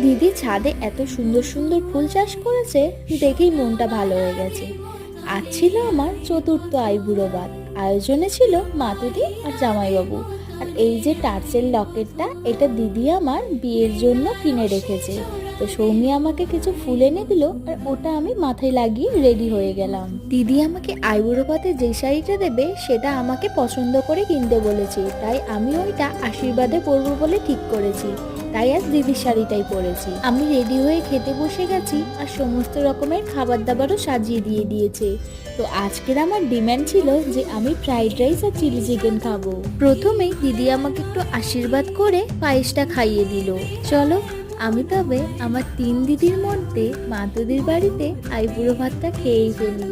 দিদি ছাদে এত সুন্দর সুন্দর ফুল চাষ করেছে, দেখেই মনটা ভালো হয়ে গেছে। আজ ছিল আমার চতুর্থ আইবুড়ো ভাত। আয়োজনে ছিল মাতুদি আর জামাইবাবু। আর এই যে টার্চের লকেটটা, এটা দিদি আমার বিয়ের জন্য কিনে রেখেছে। তো সৌমি আমাকে কিছু ফুল এনে দিল, আর ওটা আমি মাথায় লাগিয়ে রেডি হয়ে গেলাম। দিদি আমাকে আইবুড়ো ভাতে যে শাড়িটা দেবে সেটা আমাকে পছন্দ করে কিনতে বলেছে, তাই আমি ওইটা আশীর্বাদে পরবো বলে ঠিক করেছি। তাই আজ দিদির শাড়িটাই পরেছি। আমি রেডি হয়ে খেতে বসে গেছি, আর সমস্ত রকমের খাবার দাবারও সাজিয়ে দিয়ে দিয়েছে। তো আজকের আমার ডিমান্ড ছিল যে আমি ফ্রাইড রাইস আর চিলি চিকেন খাবো। প্রথমেই দিদি আমাকে একটু আশীর্বাদ করে পায়েসটা খাইয়ে দিল। চলো আমি তবে আমার 3 দিদির মধ্যে মাতুদির বাড়িতে আইবুড়ো ভাতটা খেয়েই ফেলি।